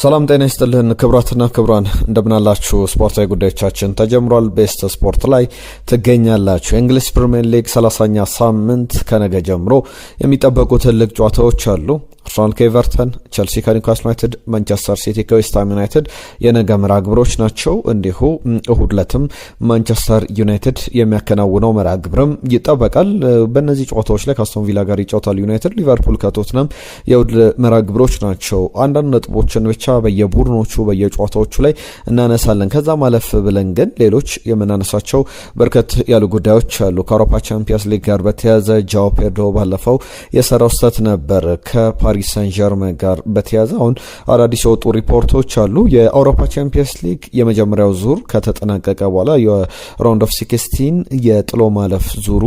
ሰላም ጤና ይስጥልን ክብራትና ክብራን እንደምናላችሁ ስፖርታዊ ጉዳዮቻችን ተጀምሯል። ቤስት ስፖርት ላይ ትገኛላችሁ። የእንግሊዝ ፕሪሚየር ሊግ 30ኛ ሳምንት ከነገ ጀምሮ የሚጠበቁ ትልቅ ጨዋታዎች አሉ። አርሰናል ከኤቨርተን፣ ቸልሲ ከኒውካስል ዩናይትድ፣ ማንቸስተር ሲቲ ከዌስትሃም ዩናይትድ የነገ መርሃ ግብሮች ናቸው። እንዲሁ እሁድ ዕለትም ማንቸስተር ዩናይትድ የሚያከናውነው መርሃ ግብርም ይጠበቃል። በእነዚህ ጨዋታዎች ላይ ከአስቶን ቪላ ጋር ይጫወታል ዩናይትድ። ሊቨርፑል ከቶትናም የእሁድ መርሃ ግብሮች ናቸው። አንዳንድ ነጥቦችን ብቻ በየቡድኖቹ በየጨዋታዎቹ ላይ እናነሳለን። ከዛ ማለፍ ብለን ግን ሌሎች የምናነሳቸው በርከት ያሉ ጉዳዮች አሉ። ከአውሮፓ ቻምፒየንስ ሊግ ጋር በተያያዘ ጃኦ ፔድሮ ባለፈው የሰራው ስህተት ነበር። ከፓሪስ ሳን ዠርመን ጋር በተያያዘ አሁን አዳዲስ የወጡ ሪፖርቶች አሉ። የአውሮፓ ቻምፒየንስ ሊግ የመጀመሪያው ዙር ከተጠናቀቀ በኋላ የራውንድ ኦፍ 16 የጥሎ ማለፍ ዙሩ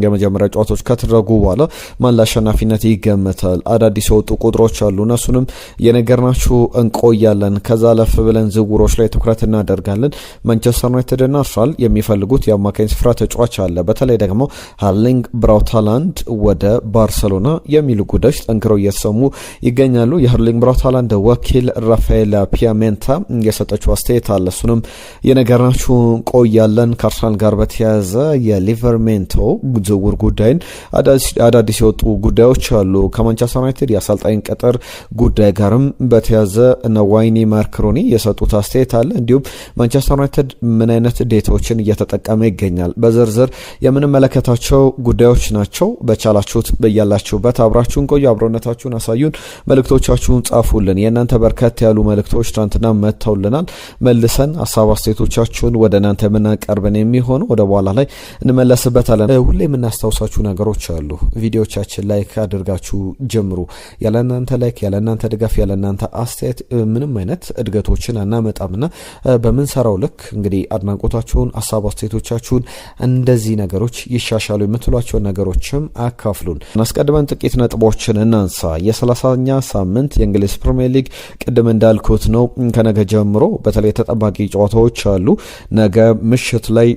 የመጀመሪያ ጨዋታዎች ከተደረጉ በኋላ ማን ለአሸናፊነት ይገመታል? አዳዲስ የወጡ ቁጥሮች አሉ። እነሱንም የነገርናችሁ እንቆያለን። ከዛ ለፍ ብለን ዝውውሮች ላይ ትኩረት እናደርጋለን። ማንቸስተር ዩናይትድ እና አርሰናል የሚፈልጉት የአማካኝ ስፍራ ተጫዋች አለ። በተለይ ደግሞ ሃርሊንግ ብራውት ሃላንድ ወደ ባርሰሎና የሚሉ ጉዳዮች ጠንክረው እየተሰሙ ይገኛሉ። የሃርሊንግ ብራውት ሃላንድ ወኪል ራፋኤል ፒያሜንታ የሰጠችው አስተያየት አለ። እሱንም የነገርናችሁ እንቆያለን። ከአርሰናል ጋር በተያያዘ የሊቨርሜንቶ ዝውውር ጉዳይን አዳዲስ የወጡ ጉዳዮች አሉ። ከማንቸስተር ዩናይትድ የአሰልጣኝ ቅጥር ጉዳይ ጋርም በተያያዘ እነ ዋይኒ ማርክሮኒ የሰጡት አስተያየት አለ። እንዲሁም ማንቸስተር ዩናይትድ ምን አይነት ዴታዎችን እየተጠቀመ ይገኛል በዝርዝር የምንመለከታቸው ጉዳዮች ናቸው። በቻላችሁት በያላችሁበት አብራችሁን ቆዩ፣ አብሮነታችሁን አሳዩን፣ መልእክቶቻችሁን ጻፉልን። የእናንተ በርከት ያሉ መልእክቶች ትናንትና መጥተውልናል። መልሰን ሀሳብ አስተያየቶቻችሁን ወደ እናንተ የምናቀርብን የሚሆን ወደ በኋላ ላይ እንመለስበታለን። ሁሌ የምናስታውሳችሁ ነገሮች አሉ። ቪዲዮቻችን ላይክ አድርጋችሁ ጀምሩ። ያለ እናንተ ላይክ፣ ያለ እናንተ ድጋፍ፣ ያለ እናንተ አስተያየት ምንም አይነት እድገቶችን አናመጣምና በምንሰራው ልክ እንግዲህ አድናቆታችሁን፣ ሀሳብ አስተያየቶቻችሁን እንደዚህ ነገሮች ይሻሻሉ የምትሏቸውን ነገሮችም አካፍሉን። አስቀድመን ጥቂት ነጥቦችን እናንሳ። የ30ኛ ሳምንት የእንግሊዝ ፕሪሚየር ሊግ ቅድም እንዳልኩት ነው ከነገ ጀምሮ በተለይ ተጠባቂ ጨዋታዎች አሉ። ነገ ምሽት ላይ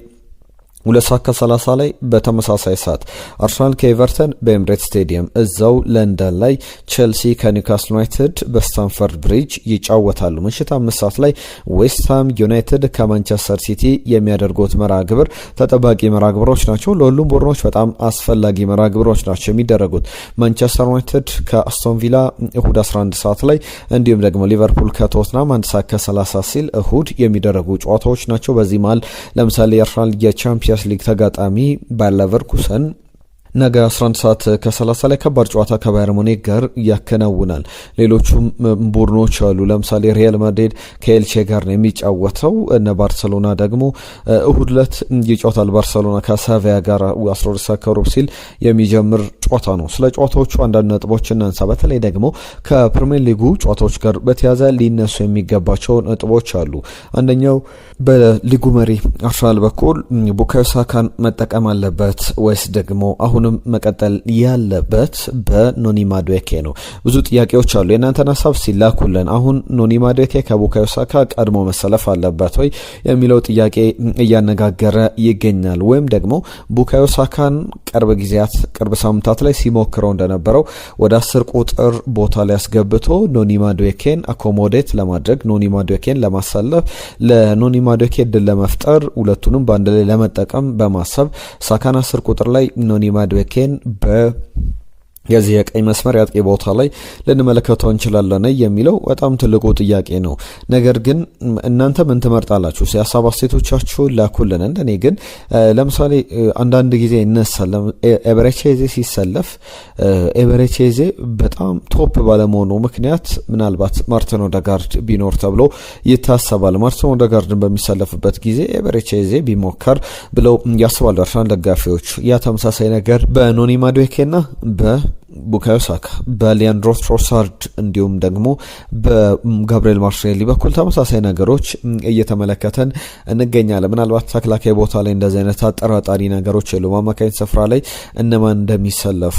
2:30 ላይ በተመሳሳይ ሰዓት አርሰናል ከኤቨርተን በኤምሬትስ ስቴዲየም፣ እዛው ለንደን ላይ ቼልሲ ከኒውካስል ዩናይትድ በስታንፈርድ ብሪጅ ይጫወታሉ። ምሽት 5 ሰዓት ላይ ዌስትሃም ዩናይትድ ከማንቸስተር ሲቲ የሚያደርጉት መርሃ ግብር ተጠባቂ መርሃ ግብሮች ናቸው። ለሁሉም ቡድኖች በጣም አስፈላጊ መርሃ ግብሮች ናቸው የሚደረጉት። ማንቸስተር ዩናይትድ ከአስቶን ቪላ እሁድ 11 ሰዓት ላይ፣ እንዲሁም ደግሞ ሊቨርፑል ከቶትናም 1:30 ሲል እሁድ የሚደረጉ ጨዋታዎች ናቸው። በዚህ መሃል ለምሳሌ የአርሰናል የቻምፒየንስ ሊግ ተጋጣሚ ባየር ሌቨርኩሰን ነገ 11:30 ላይ ከባድ ጨዋታ ከባየር ሙኒክ ጋር ያከናውናል። ሌሎቹም ቡድኖች አሉ። ለምሳሌ ሪያል ማድሪድ ከኤልቼ ጋር ነው የሚጫወተው። እነ ባርሰሎና ደግሞ እሁድ ዕለት ይጫወታል። ባርሰሎና ከሳቪያ ጋር 12:15 ሲል የሚጀምር ጨዋታ ነው። ስለ ጨዋታዎቹ አንዳንድ ነጥቦች እናንሳ። በተለይ ደግሞ ከፕሪሚየር ሊጉ ጨዋታዎች ጋር በተያያዘ ሊነሱ የሚገባቸው ነጥቦች አሉ። አንደኛው በሊጉ መሪ አርሰናል በኩል ቡካዮ ሳካን መጠቀም አለበት ወይስ ደግሞ አሁንም መቀጠል ያለበት በኖኒ ማዱዌኬ ነው? ብዙ ጥያቄዎች አሉ። የእናንተን ሀሳብ ሲላኩልን አሁን ኖኒ ማዱዌኬ ከቡካዮ ሳካ ቀድሞ መሰለፍ አለበት ወይ የሚለው ጥያቄ እያነጋገረ ይገኛል። ወይም ደግሞ ቡካዮ ሳካን ቅርብ ሳምንታት ላይ ሲሞክረው እንደነበረው ወደ 10 ቁጥር ቦታ ላይ አስገብቶ ኖኒ ማዱዌኬን አኮሞዴት ለማድረግ ኖኒ ማዱዌኬን ለማሳለፍ ለኖኒ ማዱዌኬ እድል ለመፍጠር ሁለቱንም በአንድ ላይ ለመጠቀም በማሰብ ሳካን 10 ቁጥር ላይ ኖኒ ማዱዌኬን የዚህ የቀኝ መስመር ያጥቂ ቦታ ላይ ልንመለከተው እንችላለን የሚለው በጣም ትልቁ ጥያቄ ነው። ነገር ግን እናንተ ምን ትመርጣላችሁ? ሀሳብ አስተያየቶቻችሁን ላኩልን። እንደኔ ግን ለምሳሌ አንዳንድ ጊዜ ይነሳል ኤበሬቼዜ ሲሰለፍ ኤበሬቼዜ በጣም ቶፕ ባለመሆኑ ምክንያት ምናልባት ማርቲን ኦዴጋርድ ቢኖር ተብሎ ይታሰባል። ማርቲን ኦዴጋርድን በሚሰለፍበት ጊዜ ኤበሬቼዜ ቢሞከር ብለው ያስባሉ አርሰናል ደጋፊዎች። ያ ተመሳሳይ ነገር በኖኒ ማዱዌኬና ቡካዮ ሳካ በሊያንድሮ ትሮሳርድ እንዲሁም ደግሞ በጋብሪኤል ማርቲኔሊ በኩል ተመሳሳይ ነገሮች እየተመለከተን እንገኛለን። ምናልባት ተከላካይ ቦታ ላይ እንደዚህ አይነት አጠራጣሪ ነገሮች የሉም። አማካኝ ስፍራ ላይ እነማን እንደሚሰለፉ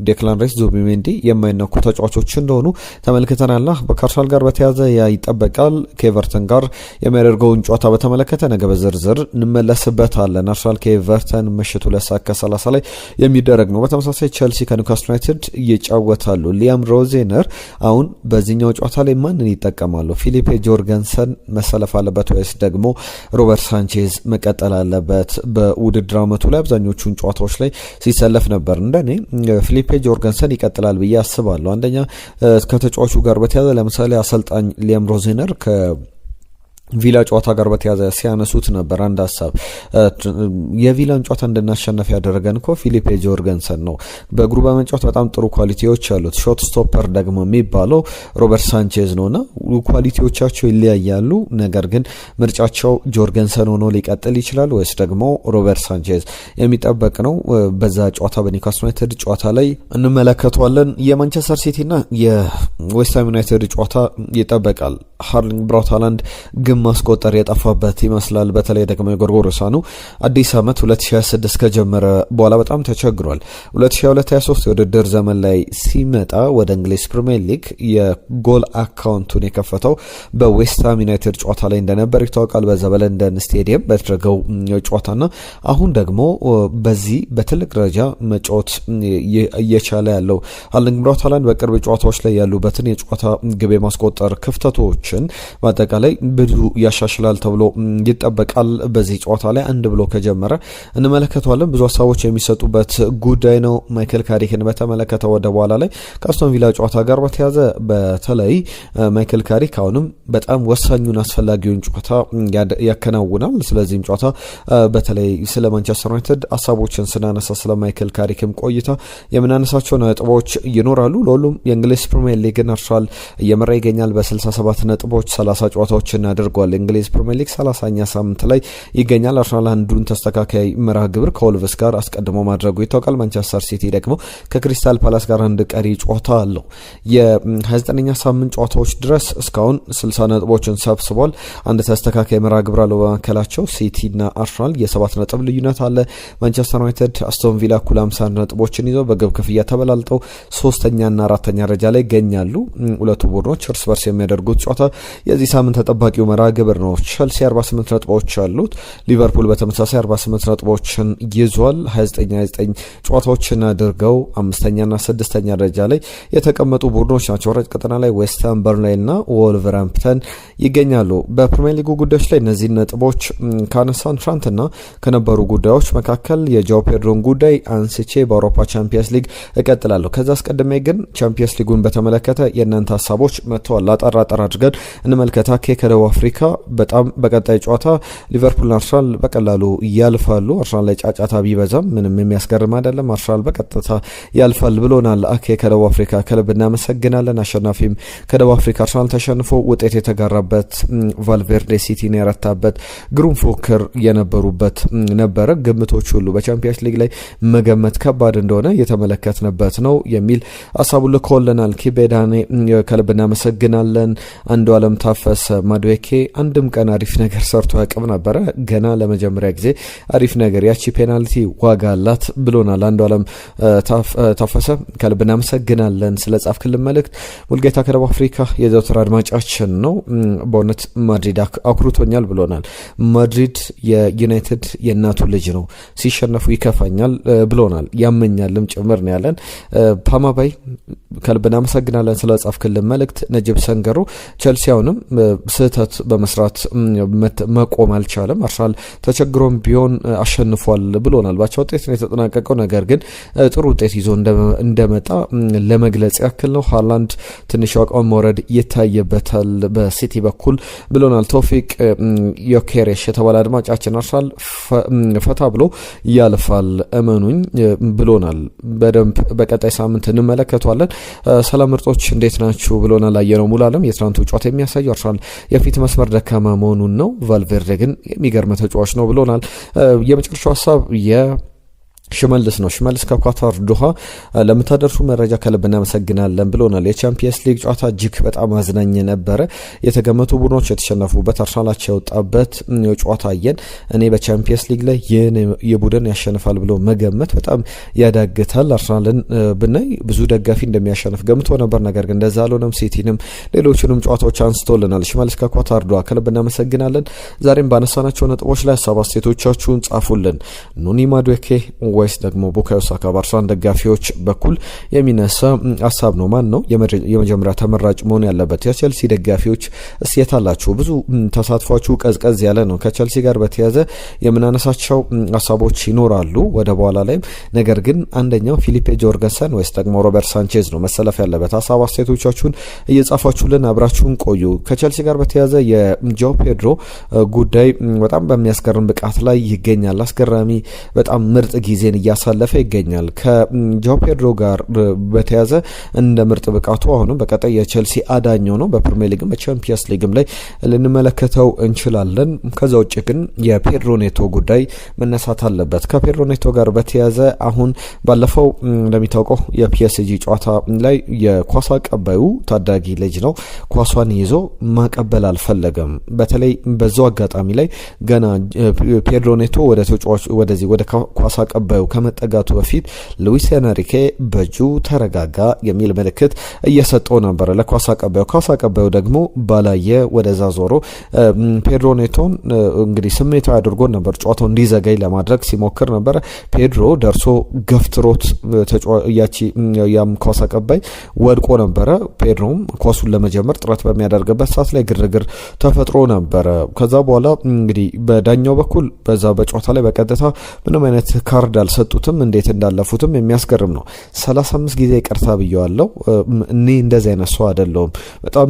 ዴክላን ራይስ፣ ዙቢሜንዲ የማይነኩ ተጫዋቾች እንደሆኑ ተመልክተናል። ከአርሰናል ጋር በተያያዘ ያ ይጠበቃል። ከኤቨርተን ጋር የሚያደርገውን ጨዋታ በተመለከተ ነገ በዝርዝር እንመለስበታለን። አርሰናል ከኤቨርተን ምሽት 2:30 ላይ የሚደረግ ነው። በተመሳሳይ ቼልሲ ከኒውካስል ዩናይትድ ዩናይትድ ይጫወታሉ። ሊያም ሮዜነር አሁን በዚህኛው ጨዋታ ላይ ማንን ይጠቀማሉ? ፊሊፔ ጆርገንሰን መሰለፍ አለበት ወይስ ደግሞ ሮበርት ሳንቼዝ መቀጠል አለበት? በውድድር አመቱ ላይ አብዛኞቹን ጨዋታዎች ላይ ሲሰለፍ ነበር። እንደኔ ፊሊፔ ጆርገንሰን ይቀጥላል ብዬ አስባለሁ። አንደኛ ከተጫዋቹ ጋር በተያያዘ ለምሳሌ አሰልጣኝ ሊያም ሮዜነር ቪላ ጨዋታ ጋር በተያዘ ሲያነሱት ነበር አንድ ሀሳብ። የቪላን ጨዋታ እንድናሸነፍ ያደረገን እኮ ፊሊፔ ጆርገንሰን ነው። በእግሩ በመጫወት በጣም ጥሩ ኳሊቲዎች አሉት። ሾት ስቶፐር ደግሞ የሚባለው ሮበርት ሳንቼዝ ነውና ኳሊቲዎቻቸው ይለያያሉ። ነገር ግን ምርጫቸው ጆርገንሰን ሆኖ ሊቀጥል ይችላል ወይስ ደግሞ ሮበርት ሳንቼዝ የሚጠበቅ ነው። በዛ ጨዋታ በኒውካስል ዩናይትድ ጨዋታ ላይ እንመለከተዋለን። የማንቸስተር ሲቲና የዌስትሃም ዩናይትድ ጨዋታ ይጠበቃል። ሃርሊንግ ብራውት ሃላንድ ግን ማስቆጠር የጠፋበት ይመስላል። በተለይ ደግሞ የጎርጎሮሳኑ አዲስ ዓመት 2026 ከጀመረ በኋላ በጣም ተቸግሯል። 2022-23 የውድድር ዘመን ላይ ሲመጣ ወደ እንግሊዝ ፕሪሚየር ሊግ የጎል አካውንቱን የከፈተው በዌስትሃም ዩናይትድ ጨዋታ ላይ እንደነበር ይታወቃል። በዛ በለንደን ስቴዲየም በተደረገው ጨዋታና አሁን ደግሞ በዚህ በትልቅ ደረጃ መጫወት እየቻለ ያለው ሃርሊንግ ብራውት ሃላንድ በቅርብ ጨዋታዎች ላይ ያሉበትን የጨዋታ ግብ ማስቆጠር ክፍተቶችን በአጠቃላይ ብዙ ያሻሽላል ተብሎ ይጠበቃል። በዚህ ጨዋታ ላይ አንድ ብሎ ከጀመረ እንመለከተዋለን። ብዙ ሀሳቦች የሚሰጡበት ጉዳይ ነው። ማይክል ካሪክን በተመለከተ ወደ በኋላ ላይ ከአስቶን ቪላ ጨዋታ ጋር በተያዘ በተለይ ማይክል ካሪክ አሁንም በጣም ወሳኙን አስፈላጊውን ጨዋታ ያከናውናል። ስለዚህም ጨዋታ በተለይ ስለ ማንቸስተር ዩናይትድ ሀሳቦችን ስናነሳ ስለ ማይክል ካሪክም ቆይታ የምናነሳቸው ነጥቦች ይኖራሉ። ለሁሉም የእንግሊዝ ፕሪሚየር ሊግን አርሰናል እየመራ ይገኛል በ67 ነጥቦች 30 ጨዋታዎችን አድርጓል። እንግሊዝ ፕሪሚየር ሊግ 30ኛ ሳምንት ላይ ይገኛል። አርሰናል አንዱን ተስተካካይ መርሃ ግብር ከወልቭስ ጋር አስቀድሞ ማድረጉ ይታወቃል። ማንቸስተር ሲቲ ደግሞ ከክሪስታል ፓላስ ጋር አንድ ቀሪ ጨዋታ አለው። የ29ኛ ሳምንት ጨዋታዎች ድረስ እስካሁን 60 ነጥቦችን ሰብስቧል። አንድ ተስተካካይ መርሃ ግብር አለው በመካከላቸው። ሲቲና አርሰናል የ7 ነጥብ ልዩነት አለ። ማንቸስተር ዩናይትድ፣ አስቶን ቪላ እኩል 50 ነጥቦችን ይዘው በግብ ክፍያ ተበላልጠው 3ኛና 4ኛ ደረጃ ላይ ይገኛሉ። ሁለቱ ቡድኖች እርስ በርስ የሚያደርጉት ጨዋታ የዚህ ሳምንት ተጠባቂው መርሃ ግብር ነው። ቸልሲ 48 ነጥቦች አሉት። ሊቨርፑል በተመሳሳይ 48 ነጥቦችን ይዟል። 29 ጨዋታዎችን አድርገው 5ኛና 6ኛ ደረጃ ላይ የተቀመጡ ቡድኖች ናቸው። ወራጅ ቀጠና ላይ ዌስትሃም፣ በርንሌይና ወልቨርሃምፕተን ይገኛሉ። በፕሪሚየር ሊጉ ጉዳዮች ላይ እነዚህ ነጥቦች ካነሳን ትናንትና ከነበሩ ጉዳዮች መካከል የጃኦ ፔድሮን ጉዳይ አንስቼ በአውሮፓ ቻምፒየንስ ሊግ እቀጥላለሁ። ከዛ አስቀድሜ ግን ቻምፒየንስ ሊጉን በተመለከተ የእናንተ ሀሳቦች መጥተዋል። አጠር አድርገን እንመልከታ። ከደቡብ አፍሪካ በጣም በቀጣይ ጨዋታ ሊቨርፑልና አርሰናል በቀላሉ ያልፋሉ። አርሰናል ላይ ጫጫታ ቢበዛም ምንም የሚያስገርም አይደለም። አርሰናል በቀጥታ ያልፋል ብሎናል። ከደቡብ አፍሪካ ከልብ እናመሰግናለን። አሸናፊም ከደቡብ አፍሪካ አርሰናል ተሸንፎ ውጤት የተጋራበት ቫልቬርዴ ሲቲን የረታበት ግሩም ፉክክር የነበሩበት ነበረ። ግምቶች ሁሉ በቻምፒየንስ ሊግ ላይ መገመት ከባድ እንደሆነ የተመለከትንበት ነው የሚል ሀሳቡ ልኮልናል። ኪቤዳኔ ከልብ እናመሰግናለን። አንዱ አለም ታፈሰ ማድዌኬ አንድም ቀን አሪፍ ነገር ሰርቶ ያቅም ነበረ። ገና ለመጀመሪያ ጊዜ አሪፍ ነገር ያቺ ፔናልቲ ዋጋ አላት ብሎናል። አንዱ አለም ታፈሰ ከልብ እናመሰግናለን ስለ ጻፍክልን መልእክት። ሙልጌታ ከደቡብ አፍሪካ የዘውትር አድማጫችን ነው። በእውነት ማድሪድ አኩርቶኛል ብሎናል። ማድሪድ የዩናይትድ የእናቱ ልጅ ነው፣ ሲሸነፉ ይከፋኛል ብሎናል። ያመኛልም ጭምር ነው ያለን። ፓማባይ ከልብ እናመሰግናለን ስለ ጻፍክልን መልእክት። ነጅብ ሰንገሩ ቸልሲያውንም ስህተት በመስራት መቆም አልቻለም፣ አርሰናል ተቸግሮም ቢሆን አሸንፏል ብሎናል። ባቻ ውጤት ነው የተጠናቀቀው፣ ነገር ግን ጥሩ ውጤት ይዞ እንደመጣ ለመግለጽ ያክል ነው። ሃላንድ ትንሽ አቋም መውረድ ይታየበታል በሲቲ በኩል ብሎናል። ቶፊቅ ዮኬሬሽ የተባለ አድማጫችን አርሰናል ፈታ ብሎ ያልፋል እመኑኝ ብሎናል። በደንብ በቀጣይ ሳምንት እንመለከተዋለን። ሰላም ምርጦች እንዴት ናችሁ ብሎናል። አየነው ሙሉዓለም የትናንቱ ጨዋታ የሚያሳየው አርሰናል የፊት መስመር ደካማ መሆኑን ነው። ቫልቬርዴ ግን የሚገርም ተጫዋች ነው ብሎናል። የመጨረሻው ሀሳብ ሽመልስ ነው። ሽመልስ ከኳታር ዶሃ ለምታደርሱ መረጃ ከልብ እናመሰግናለን ብሎናል። የቻምፒየንስ ሊግ ጨዋታ እጅግ በጣም አዝናኝ ነበረ። የተገመቱ ቡድኖች የተሸነፉበት፣ አርሰናላቸው የወጣበት ጨዋታ አየን። እኔ በቻምፒየንስ ሊግ ላይ የቡድን ያሸንፋል ብሎ መገመት በጣም ያዳግታል። አርሰናልን ብናይ ብዙ ደጋፊ እንደሚያሸንፍ ገምቶ ነበር፣ ነገር ግን እንደዛ አልሆነም። ሲቲንም ሌሎችንም ጨዋታዎች አንስቶልናል። ሽመልስ ከኳታር ዶሃ ከልብ እናመሰግናለን። ዛሬም ባነሳናቸው ነጥቦች ላይ ሀሳብ አስተያየቶቻችሁን ጻፉልን። ኑኒ ማዱኬ ወይስ ደግሞ ቡካዮ ሳካ በአርሰናል ደጋፊዎች በኩል የሚነሳ ሀሳብ ነው? ማን ነው የመጀመሪያ ተመራጭ መሆን ያለበት? የቼልሲ ደጋፊዎች እስየት አላችሁ? ብዙ ተሳትፏችሁ ቀዝቀዝ ያለ ነው። ከቼልሲ ጋር በተያያዘ የምናነሳቸው ሀሳቦች ይኖራሉ ወደ በኋላ ላይም። ነገር ግን አንደኛው ፊሊፔ ጆርገንሰን ወይስ ደግሞ ሮበርት ሳንቼዝ ነው መሰለፍ ያለበት? ሀሳብ አስተያየቶቻችሁን እየጻፋችሁልን አብራችሁን ቆዩ። ከቼልሲ ጋር በተያያዘ የጆ ፔድሮ ጉዳይ በጣም በሚያስገርም ብቃት ላይ ይገኛል። አስገራሚ በጣም ምርጥ ጊዜን እያሳለፈ ይገኛል። ከጆ ፔድሮ ጋር በተያያዘ እንደ ምርጥ ብቃቱ አሁንም በቀጣይ የቼልሲ አዳኝ ነው። በፕሪሚየር ሊግም በቻምፒየንስ ሊግም ላይ ልንመለከተው እንችላለን። ከዛ ውጭ ግን የፔድሮ ኔቶ ጉዳይ መነሳት አለበት። ከፔድሮ ኔቶ ጋር በተያያዘ አሁን ባለፈው እንደሚታወቀው የፒኤስጂ ጨዋታ ላይ የኳስ አቀባዩ ታዳጊ ልጅ ነው። ኳሷን ይዞ ማቀበል አልፈለገም። በተለይ በዛው አጋጣሚ ላይ ገና ፔድሮ ኔቶ ወደዚህ ወደ ኳስ አቀባዩ ከመጠጋቱ በፊት ሉዊስ ኤንሪኬ በእጁ ተረጋጋ የሚል ምልክት እየሰጠው ነበር ለኳስ አቀባዩ። ኳስ አቀባዩ ደግሞ ባላየ ወደዛ ዞሮ ፔድሮ ኔቶን እንግዲህ ስሜታዊ አድርጎ ነበር ጨዋታው እንዲዘገይ ለማድረግ ሲሞክር ነበር። ፔድሮ ደርሶ ገፍትሮት ያም ኳስ አቀባይ ወድቆ ነበረ። ፔድሮም ኳሱን ለመጀመር ጥረት በሚያደርግበት ሰዓት ላይ ግርግር ተፈጥሮ ነበረ። ከዛ በኋላ እንግዲህ በዳኛው በኩል በዛ በጨዋታ ላይ በቀጥታ ምንም አይነት ካርድ አልሰጡትም። እንዴት እንዳለፉትም የሚያስገርም ነው። 35 ጊዜ ይቅርታ ብየዋለሁ። እኔ እንደዚህ አይነት ሰው አይደለሁም። በጣም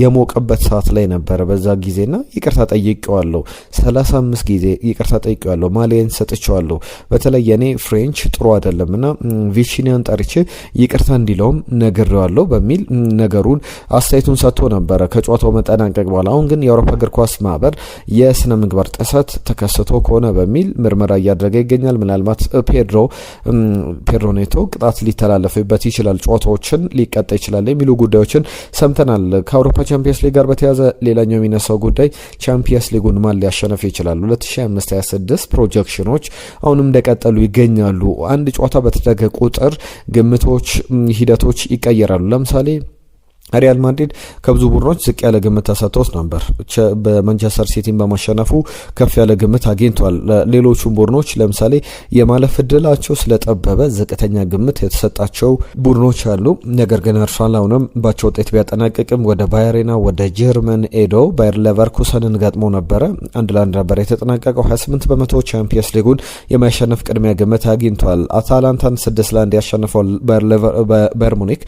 የሞቀበት ሰዓት ላይ ነበረ በዛ ጊዜና ይቅርታ ጠይቄዋለሁ። 35 ጊዜ ይቅርታ ጠይቄዋለሁ። ማሊያን ሰጥቼዋለሁ። በተለይ የኔ ፍሬንች ጥሩ አይደለምና ቪቺኒያን ጠርቼ ይቅርታ እንዲለውም ነግሬዋለሁ በሚል ነገሩን አስተያየቱን ሰጥቶ ነበረ ከጨዋታው መጠናቀቅ በኋላ። አሁን ግን የአውሮፓ እግር ኳስ ማህበር የስነ ምግባር ጥሰት ተከስቶ ከሆነ በሚል ምርመራ እያደረገ ይገኛል። ምናልባት ፔድሮ ኔቶ ቅጣት ሊተላለፍበት ይችላል፣ ጨዋታዎችን ሊቀጣ ይችላል የሚሉ ጉዳዮችን ሰምተናል። ከአውሮፓ ቻምፒየንስ ሊግ ጋር በተያያዘ ሌላኛው የሚነሳው ጉዳይ ቻምፒየንስ ሊጉን ማን ሊያሸነፍ ይችላል? 2025/26 ፕሮጀክሽኖች አሁንም እንደቀጠሉ ይገኛሉ። አንድ ጨዋታ በተደረገ ቁጥር ግምቶች፣ ሂደቶች ይቀየራሉ። ለምሳሌ ሪያል ማድሪድ ከብዙ ቡድኖች ዝቅ ያለ ግምት ተሰጥቶት ነበር። በማንቸስተር ሲቲን በማሸነፉ ከፍ ያለ ግምት አግኝቷል። ሌሎቹም ቡድኖች ለምሳሌ የማለፍ እድላቸው ስለጠበበ ዝቅተኛ ግምት የተሰጣቸው ቡድኖች አሉ። ነገር ግን አርሰናል አሁንም ባቸው ውጤት ቢያጠናቅቅም ወደ ባየርና ወደ ጀርመን ኤዶ ባየር ሌቨርኩሰንን ገጥሞ ነበረ። 1-1 ነበር የተጠናቀቀው። 28% ቻምፒየንስ ሊጉን የማያሸነፍ ቅድሚያ ግምት አግኝቷል። አታላንታን 6-1 ያሸነፈው ባየር ሙኒክ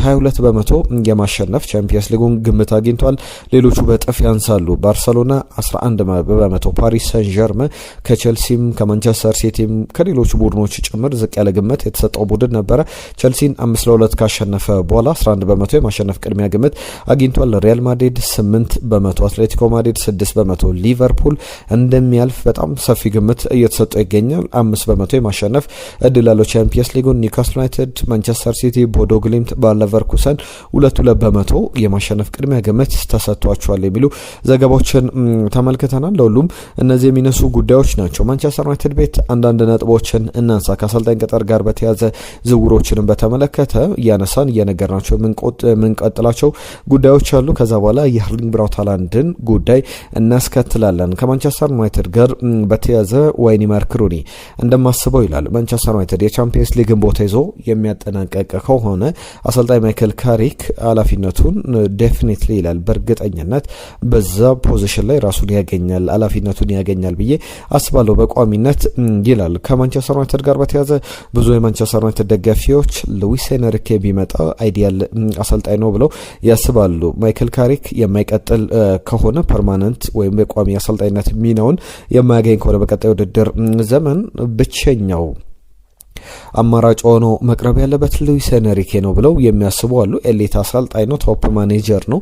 22% ማሸነፍ ቻምፒየንስ ሊጉን ግምት አግኝቷል። ሌሎቹ በጥፍ ያንሳሉ። ባርሰሎና 11%፣ ፓሪስ ሰን ዠርመን ከቼልሲም ከማንቸስተር ሲቲም ከሌሎቹ ቡድኖች ጭምር ዝቅ ያለ ግምት የተሰጠው ቡድን ነበረ። ቼልሲን 5-2 ካሸነፈ በኋላ 11% የማሸነፍ ቅድሚያ ግምት አግኝቷል። ሪያል ማድሪድ 8%፣ አትሌቲኮ ማድሪድ 6%፣ ሊቨርፑል እንደሚያልፍ በጣም ሰፊ ግምት እየተሰጠው ይገኛል። 5% የማሸነፍ እድል ያለው ቻምፒየንስ ሊጉን። ኒውካስል ዩናይትድ፣ ማንቸስተር ሲቲ፣ ቦዶ ግሊምት፣ ባየር ሌቨርኩሰን 2% የማሸነፍ ቅድሚያ ግምት ተሰጥቷቸዋል የሚሉ ዘገባዎችን ተመልክተናል። ለሁሉም እነዚህ የሚነሱ ጉዳዮች ናቸው። ማንቸስተር ዩናይትድ ቤት አንዳንድ ነጥቦችን እናንሳ። ከአሰልጣኝ ቅጥር ጋር በተያያዘ ዝውውሮችንም በተመለከተ እያነሳን እየነገርናቸው የምንቀጥላቸው ጉዳዮች አሉ። ከዛ በኋላ የኤርሊንግ ብራውት ሃላንድን ጉዳይ እናስከትላለን። ከማንቸስተር ዩናይትድ ጋር በተያያዘ ዋይኒ ማርክሩኒ እንደማስበው ይላል ማንቸስተር ዩናይትድ የቻምፒየንስ ሊግን ቦታ ይዞ የሚያጠናቀቅ ከሆነ አሰልጣኝ ማይክል ካሪክ ኃላፊነቱን ዴፊኒትሊ ይላል በእርግጠኝነት በዛ ፖዚሽን ላይ ራሱን ያገኛል፣ ኃላፊነቱን ያገኛል ብዬ አስባለሁ በቋሚነት ይላል። ከማንቸስተር ዩናይትድ ጋር በተያያዘ ብዙ የማንቸስተር ዩናይትድ ደጋፊዎች ሉዊስ ኤንሪኬ ቢመጣ አይዲያል አሰልጣኝ ነው ብለው ያስባሉ። ማይክል ካሪክ የማይቀጥል ከሆነ ፐርማነንት ወይም የቋሚ አሰልጣኝነት ሚናውን የማያገኝ ከሆነ በቀጣይ ውድድር ዘመን ብቸኛው አማራጭ ሆኖ መቅረብ ያለበት ሉዊስ ኤንሪኬ ነው ብለው የሚያስቡ አሉ። ኤሊት አሰልጣኝ ነው፣ ቶፕ ማኔጀር ነው።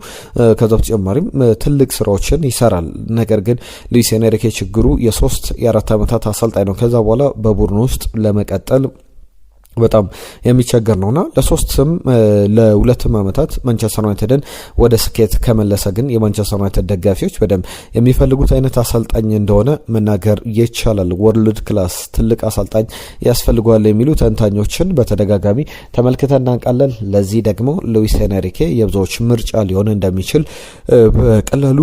ከዛ በተጨማሪም ትልቅ ስራዎችን ይሰራል። ነገር ግን ሉዊስ ኤንሪኬ ችግሩ የ3-4 ዓመታት አሰልጣኝ ነው። ከዛ በኋላ በቡድኑ ውስጥ ለመቀጠል በጣም የሚቸገር ነውና ለ2 ዓመታት ማንቸስተር ዩናይትድን ወደ ስኬት ከመለሰ ግን የማንቸስተር ዩናይትድ ደጋፊዎች በደንብ የሚፈልጉት አይነት አሰልጣኝ እንደሆነ መናገር ይቻላል። ወርልድ ክላስ ትልቅ አሰልጣኝ ያስፈልገዋል የሚሉ ተንታኞችን በተደጋጋሚ ተመልክተን እናውቃለን። ለዚህ ደግሞ ሉዊስ ኤንሪኬ የብዙዎች ምርጫ ሊሆን እንደሚችል በቀላሉ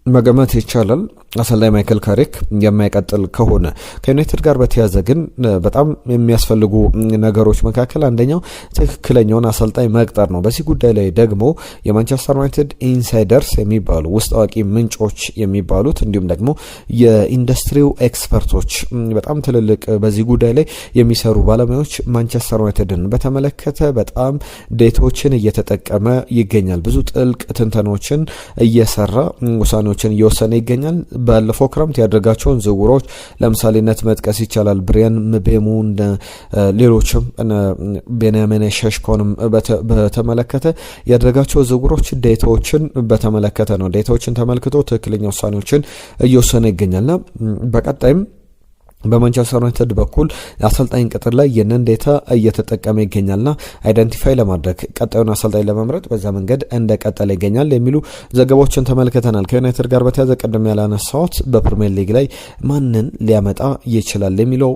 መገመት ይቻላል። አሰልጣኝ ማይክል ካሪክ የማይቀጥል ከሆነ ከዩናይትድ ጋር በተያዘ ግን በጣም የሚያስፈልጉ ነገሮች መካከል አንደኛው ትክክለኛውን አሰልጣኝ መቅጠር ነው። በዚህ ጉዳይ ላይ ደግሞ የማንቸስተር ዩናይትድ ኢንሳይደርስ የሚባሉ ውስጥ አዋቂ ምንጮች የሚባሉት እንዲሁም ደግሞ የኢንዱስትሪው ኤክስፐርቶች በጣም ትልልቅ በዚህ ጉዳይ ላይ የሚሰሩ ባለሙያዎች ማንቸስተር ዩናይትድን በተመለከተ በጣም ዴታዎችን እየተጠቀመ ይገኛል። ብዙ ጥልቅ ትንተናዎችን እየሰራ ውሳኔዎችን እየወሰነ ይገኛል። ባለፈው ክረምት ያደረጋቸውን ዝውውሮች ለምሳሌነት መጥቀስ ይቻላል። ብሪያን ምቤሙ፣ ሌሎችም ቤንያሚን ሸሽኮንም በተመለከተ ያደረጋቸው ዝውውሮች ዴታዎችን በተመለከተ ነው። ዴታዎችን ተመልክቶ ትክክለኛ ውሳኔዎችን እየወሰነ ይገኛልና በቀጣይም በማንቸስተር ዩናይትድ በኩል አሰልጣኝ ቅጥር ላይ የነን ዴታ እየተጠቀመ ይገኛልና አይደንቲፋይ ለማድረግ ቀጣዩን አሰልጣኝ ለመምረጥ በዛ መንገድ እንደቀጠለ ይገኛል የሚሉ ዘገባዎችን ተመልክተናል። ከዩናይትድ ጋር በተያያዘ ቀደም ያላነሳሁት በፕሪሚየር ሊግ ላይ ማንን ሊያመጣ ይችላል የሚለው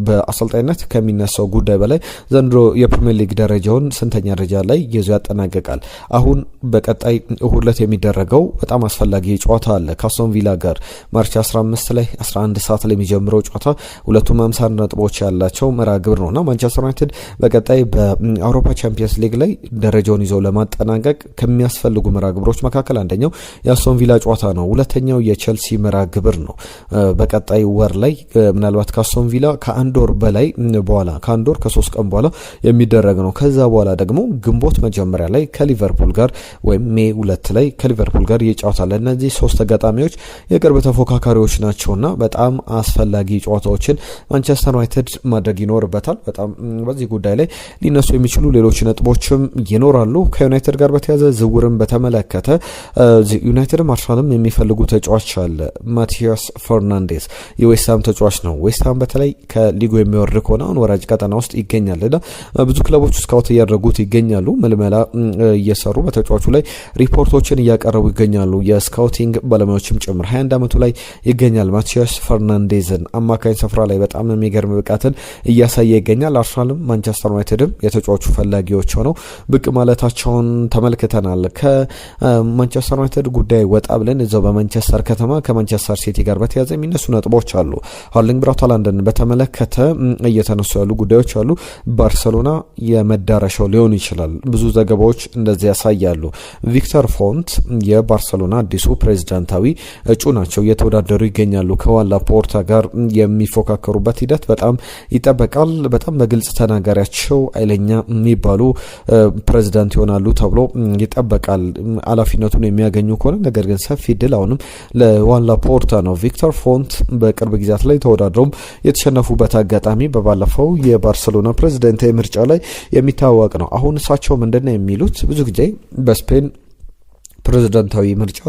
በአሰልጣኝነት ከሚነሳው ጉዳይ በላይ ዘንድሮ የፕሪሚየር ሊግ ደረጃውን ስንተኛ ደረጃ ላይ ይዞ ያጠናቀቃል። አሁን በቀጣይ እሁድ ዕለት የሚደረገው በጣም አስፈላጊ ጨዋታ አለ ከአስቶን ቪላ ጋር ማርች 15 ላይ 11 ሰዓት ላይ የሚጀምረው ጨዋታ ሁለቱም 50 ነጥቦች ያላቸው መርሃ ግብር ነውና ማንቸስተር ዩናይትድ በቀጣይ በአውሮፓ ቻምፒየንስ ሊግ ላይ ደረጃውን ይዘው ለማጠናቀቅ ከሚያስፈልጉ መርሃ ግብሮች መካከል አንደኛው የአስቶን ቪላ ጨዋታ ነው። ሁለተኛው የቼልሲ መርሃ ግብር ነው። በቀጣይ ወር ላይ ምናልባት ከአስቶን ቪላ ከአንድ ወር በላይ በኋላ ከአንድ ወር ከ3 ቀን በኋላ የሚደረግ ነው። ከዛ በኋላ ደግሞ ግንቦት መጀመሪያ ላይ ከሊቨርፑል ጋር ወይም ሜይ 2 ላይ ከሊቨርፑል ጋር ይጫወታል። እነዚህ 3 ተጋጣሚዎች የቅርብ ተፎካካሪዎች ናቸውና በጣም አስፈላጊ ጨዋታዎችን ማንቸስተር ዩናይትድ ማድረግ ይኖርበታል። በጣም በዚህ ጉዳይ ላይ ሊነሱ የሚችሉ ሌሎች ነጥቦችም ይኖራሉ። ከዩናይትድ ጋር በተያያዘ ዝውውርን በተመለከተ ዩናይትድም አርሰናልም የሚፈልጉ ተጫዋች አለ። ማቲያስ ፈርናንዴዝ የዌስትሃም ተጫዋች ነው። ዌስትሃም በተለይ ከሊጉ የሚወርድ ከሆነ አሁን ወራጅ ቀጠና ውስጥ ይገኛልና ብዙ ክለቦች ስካውት እያደረጉት ይገኛሉ። ምልመላ እየሰሩ በተጫዋቹ ላይ ሪፖርቶችን እያቀረቡ ይገኛሉ። የስካውቲንግ ባለሙያዎችም ጭምር 21 ዓመቱ ላይ ይገኛል። ማቲያስ ፈርናንዴዝን አማካኝ ስፍራ ላይ በጣም የሚገርም ብቃትን እያሳየ ይገኛል። አርሰናልም ማንቸስተር ዩናይትድም የተጫዋቹ ፈላጊዎች ሆነው ብቅ ማለታቸውን ተመልክተናል። ከማንቸስተር ዩናይትድ ጉዳይ ወጣ ብለን እዛው በማንቸስተር ከተማ ከማንቸስተር ሲቲ ጋር በተያያዘ የሚነሱ ነጥቦች አሉ። ሃርሊንግ ብራውት ሃላንድን በተመለከተ እየተነሱ ያሉ ጉዳዮች አሉ። ባርሰሎና የመዳረሻው ሊሆን ይችላል። ብዙ ዘገባዎች እንደዚህ ያሳያሉ። ቪክተር ፎንት የባርሰሎና አዲሱ ፕሬዝዳንታዊ እጩ ናቸው። እየተወዳደሩ ይገኛሉ። ከዋን ላፖርታ ጋር የሚፎካከሩበት ሂደት በጣም ይጠበቃል። በጣም በግልጽ ተናጋሪያቸው ኃይለኛ የሚባሉ ፕሬዝዳንት ይሆናሉ ተብሎ ይጠበቃል ኃላፊነቱን የሚያገኙ ከሆነ። ነገር ግን ሰፊ ድል አሁንም ለዋን ላፖርታ ነው። ቪክተር ፎንት በቅርብ ጊዜያት ላይ ተወዳድረውም የተሸነፉበት አጋጣሚ በባለፈው የባርሰሎና ፕሬዝዳንታዊ ምርጫ ላይ የሚታወቅ ነው። አሁን እሳቸው ምንድነው የሚሉት? ብዙ ጊዜ በስፔን ፕሬዝዳንታዊ ምርጫ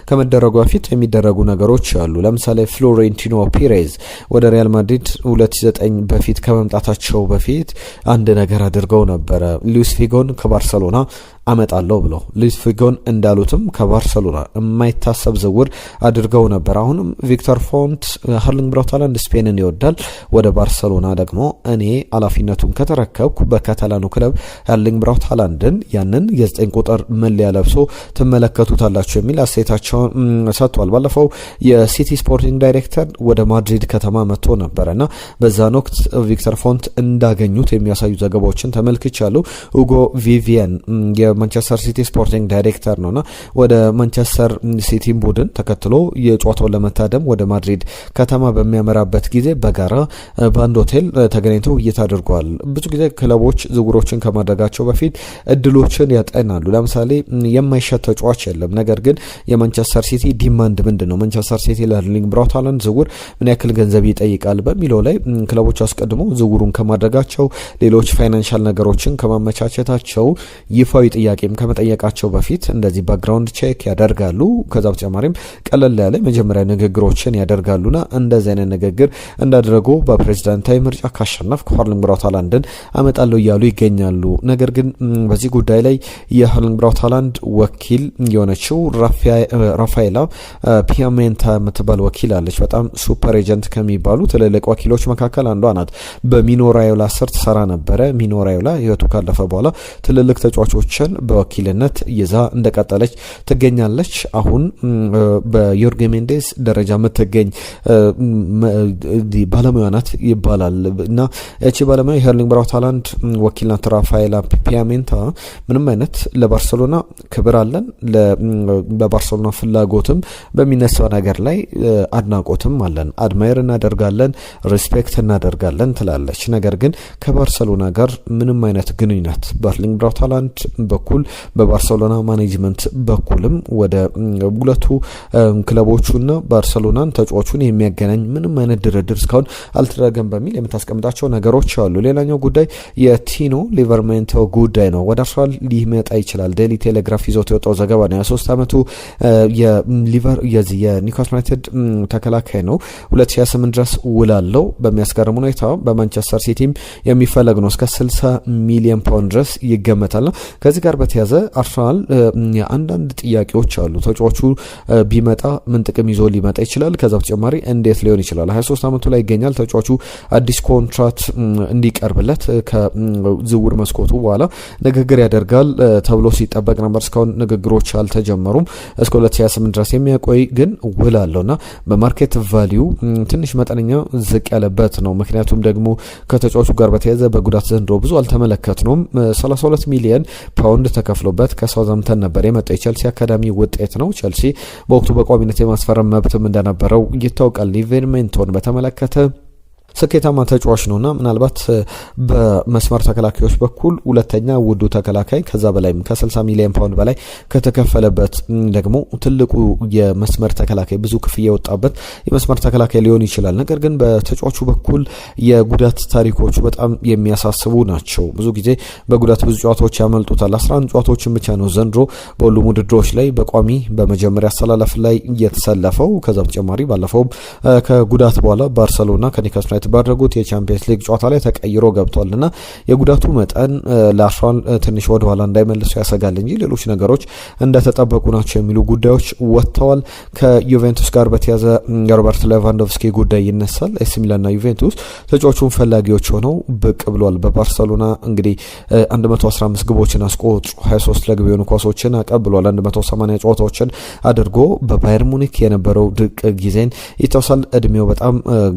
ከመደረጉ በፊት የሚደረጉ ነገሮች አሉ። ለምሳሌ ፍሎሬንቲኖ ፔሬዝ ወደ ሪያል ማድሪድ 2009 በፊት ከመምጣታቸው በፊት አንድ ነገር አድርገው ነበረ። ሉዊስ ፊጎን ከባርሰሎና አመጣለሁ ብለው ሉዊስ ፊጎን እንዳሉትም ከባርሰሎና የማይታሰብ ዝውውር አድርገው ነበር። አሁንም ቪክተር ፎንት ሃርሊንግ ብራውት ሃላንድ ስፔንን ይወዳል። ወደ ባርሰሎና ደግሞ እኔ ኃላፊነቱን ከተረከብኩ በካታላኑ ክለብ ሃርሊንግ ብራውት ሃላንድን ያንን የ9 ቁጥር መለያ ለብሶ ትመለከቱታላችሁ የሚል አስተያየታቸውን ሰጥቷል። ባለፈው የሲቲ ስፖርቲንግ ዳይሬክተር ወደ ማድሪድ ከተማ መጥቶ ነበረና በዛን ወቅት ቪክተር ፎንት እንዳገኙት የሚያሳዩ ዘገባዎችን ተመልክቻለሁ። ሁጎ ቪቪየን የማንቸስተር ሲቲ ስፖርቲንግ ዳይሬክተር ነውና ወደ ማንቸስተር ሲቲ ቡድን ተከትሎ የጨዋታውን ለመታደም ወደ ማድሪድ ከተማ በሚያመራበት ጊዜ በጋራ በአንድ ሆቴል ተገናኝተው ውይይት አድርገዋል። ብዙ ጊዜ ክለቦች ዝውውሮችን ከማድረጋቸው በፊት እድሎችን ያጠናሉ። ለምሳሌ የማይሸጥ ተጫዋች የለም። ነገር ግን የማንቸስተር ሲቲ ዲማንድ ምንድነው? ማንቸስተር ሲቲ ለሃርሊንግ ብራውት ሃላንድ ዝውውር ምን ያክል ገንዘብ ይጠይቃል በሚለው ላይ ክለቦች አስቀድሞ ዝውውሩን ከማድረጋቸው ሌሎች ፋይናንሻል ነገሮችን ከማመቻቸታቸው ይፋዊ ጥያቄም ከመጠየቃቸው በፊት እንደዚህ ባክግራውንድ ቼክ ያደርጋሉ። ከዛ በተጨማሪም ቀለል ያለ መጀመሪያ ንግግሮችን ያደርጋሉና እንደዚህ አይነት ንግግር እንዳደረጉ በፕሬዝዳንታዊ ምርጫ ካሸነፍኩ ሃርሊንግ ብራውት ሃላንድን አመጣለሁ እያሉ ይገኛሉ። ነገር ግን በዚህ ጉዳይ ላይ የሃርሊንግ ብራውት ሃላንድ ወኪል የሆነችው ራፋኤላ ፒያሜንታ የምትባል ወኪል አለች። በጣም ሱፐር ኤጀንት ከሚባሉ ትልልቅ ወኪሎች መካከል አንዷ ናት። በሚኖ ራዮላ ስር ትሰራ ነበረ። ሚኖ ራዮላ ህይወቱ ካለፈ በኋላ ትልልቅ ተጫዋቾችን በወኪልነት ይዛ እንደቀጠለች ትገኛለች። አሁን በዮርጌ ሜንዴስ ደረጃ የምትገኝ ባለሙያ ናት ይባላል እና እቺ ባለሙያ የኤርሊንግ ብራውት ሃላንድ ወኪል ናት። ራፋኤላ ፒያሜንታ ምንም አይነት ለባርሴሎና ክብር አለን፣ በባርሴሎና ፍላጎትም በሚነሳው ነገር ላይ አድናቆትም አለን፣ አድማየር እናደርጋለን፣ ሪስፔክት እናደርጋለን ትላለች። ነገር ግን ከባርሴሎና ጋር ምንም አይነት ግንኙነት በኤርሊንግ ብራውት ሃላንድ በኩል በባርሴሎና ማኔጅመንት በኩልም ወደ ሁለቱ ክለቦቹና ባርሴሎናን ተጫዋቹን የሚያገናኝ ምንም አይነት ድርድር እስካሁን አልተደረገም በሚል የምታስቀምጣቸው ነገሮች አሉ። ሌላኛው ጉዳይ የቲኖ ሊቨርሜንቶ ጉዳይ ነው። ወደ አርሰናል ሊመጣ ይችላል። ዴሊ ቴሌግራፍ ይዞት የወጣው ዘገባ ነው። የ3 ዓመቱ የኒውካስል ዩናይትድ ተከላካይ ነው። 2028 ድረስ ውላለው። በሚያስገርም ሁኔታ በማንቸስተር ሲቲም የሚፈለግ ነው። እስከ 60 ሚሊዮን ፓውንድ ድረስ ይገመታል። ከዚህ ጋር በተያዘ አርሰናል አንዳንድ ጥያቄዎች አሉ። ተጫዋቹ ቢመጣ ምን ጥቅም ይዞ ሊመጣ ይችላል? ከዛ በተጨማሪ እንዴት ሊሆን ይችላል? 23 ዓመቱ ላይ ይገኛል። ተጫዋቹ አዲስ ኮንትራት እንዲቀርብለት ከዝውውር መስኮቱ በኋላ ንግግር ያደርጋል ተብሎ ሲጠበቅ ነበር። እስካሁን ንግግሮች አልተጀመሩም። እስከ 2028 ድረስ የሚያቆይ ግን ውል አለውና በማርኬት ቫሊዩ ትንሽ መጠነኛ ዝቅ ያለበት ነው። ምክንያቱም ደግሞ ከተጫዋቹ ጋር በተያያዘ በጉዳት ዘንድሮ ብዙ አልተመለከትነውም። 32 ሚሊዮን ፓውንድ ተከፍሎበት ከሳውዛምተን ነበር የመጣው። የቸልሲ አካዳሚ ውጤት ነው። ቸልሲ በወቅቱ በቋሚነት የማስፈረም መብትም እንደነበረው ይታወቃል። ሊቨርሜንቶን በተመለከተ ስኬታማ ተጫዋች ነውና ምናልባት በመስመር ተከላካዮች በኩል ሁለተኛ ውዱ ተከላካይ ከዛ በላይ ከ60 ሚሊዮን ፓውንድ በላይ ከተከፈለበት ደግሞ ትልቁ የመስመር ተከላካይ ብዙ ክፍያ የወጣበት የመስመር ተከላካይ ሊሆን ይችላል። ነገር ግን በተጫዋቹ በኩል የጉዳት ታሪኮቹ በጣም የሚያሳስቡ ናቸው። ብዙ ጊዜ በጉዳት ብዙ ጨዋታዎች ያመልጡታል። 11 ጨዋታዎችን ብቻ ነው ዘንድሮ በሁሉም ውድድሮች ላይ በቋሚ በመጀመሪያ አሰላለፍ ላይ እየተሰለፈው። ከዛ በተጨማሪ ባለፈው ከጉዳት በኋላ ባርሴሎና ከኒውካስል ባደረጉት የቻምፒየንስ ሊግ ጨዋታ ላይ ተቀይሮ ገብቷልና የጉዳቱ መጠን ለአርሰናል ትንሽ ወደ ኋላ እንዳይመልሱ ያሰጋል እንጂ ሌሎች ነገሮች እንደተጠበቁ ናቸው የሚሉ ጉዳዮች ወጥተዋል። ከዩቬንቱስ ጋር በተያዘ ሮበርት ሌቫንዶቭስኪ ጉዳይ ይነሳል። ኤሲ ሚላንና ዩቬንቱስ ተጫዋቹን ፈላጊዎች ሆነው ብቅ ብሏል። በባርሴሎና እንግዲህ 115 ግቦችን አስቆጥሮ 23 ለግብ የሆኑ ኳሶችን አቀብሏል። 180 ጨዋታዎችን አድርጎ በባየር ሙኒክ የነበረው ድንቅ ጊዜን ይተውሳል። እድሜው በጣም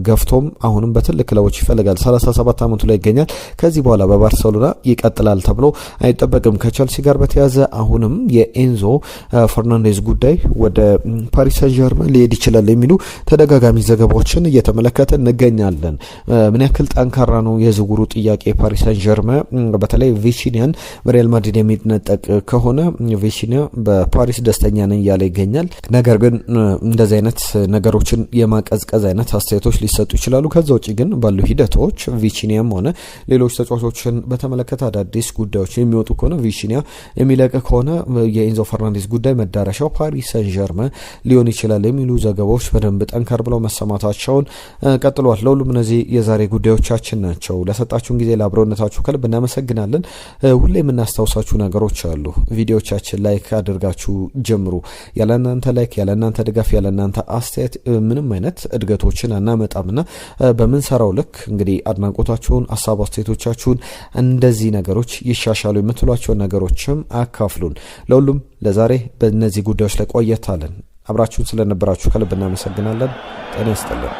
ገፍቶም አሁንም በትልቅ ክለቦች ይፈልጋል። 37 ዓመቱ ላይ ይገኛል። ከዚህ በኋላ በባርሴሎና ይቀጥላል ተብሎ አይጠበቅም። ከቸልሲ ጋር በተያዘ አሁንም የኤንዞ ፈርናንዴዝ ጉዳይ ወደ ፓሪስ ሰን ዠርመን ሊሄድ ይችላል የሚሉ ተደጋጋሚ ዘገባዎችን እየተመለከተ እንገኛለን። ምን ያክል ጠንካራ ነው የዝውውሩ ጥያቄ ፓሪስ ሰን ዠርመን በተለይ ቪቺኒያን በሪያል ማድሪድ የሚነጠቅ ከሆነ ቪቺኒያ በፓሪስ ደስተኛ ነኝ እያለ ይገኛል። ነገር ግን እንደዚህ አይነት ነገሮችን የማቀዝቀዝ አይነት አስተያየቶች ሊሰጡ ይችላሉ። ከዛ ውጪ ግን ባሉ ሂደቶች ቪቺኒያም ሆነ ሌሎች ተጫዋቾችን በተመለከተ አዳዲስ ጉዳዮች የሚወጡ ከሆነ ቪቺኒያ የሚለቅ ከሆነ የኤንዞ ፈርናንዴዝ ጉዳይ መዳረሻው ፓሪስ ሰን ዠርመን ሊሆን ይችላል የሚሉ ዘገባዎች በደንብ ጠንከር ብለው መሰማታቸውን ቀጥሏል። ለሁሉም እነዚህ የዛሬ ጉዳዮቻችን ናቸው። ለሰጣችሁን ጊዜ ለአብሮነታችሁ ከልብ እናመሰግናለን። ሁሌ የምናስታውሳችሁ ነገሮች አሉ። ቪዲዮቻችን ላይክ አድርጋችሁ ጀምሩ። ያለናንተ ላይክ፣ ያለናንተ ድጋፍ፣ ያለናንተ አስተያየት ምንም አይነት እድገቶችን አናመጣምና በምንሰራው ልክ እንግዲህ አድናቆታችሁን፣ ሀሳብ አስተያየቶቻችሁን እንደዚህ ነገሮች ይሻሻሉ የምትሏቸውን ነገሮችም አካፍሉን። ለሁሉም ለዛሬ በእነዚህ ጉዳዮች ላይ ቆየታለን። አብራችሁን ስለነበራችሁ ከልብ እናመሰግናለን። ጤና ይስጥልን።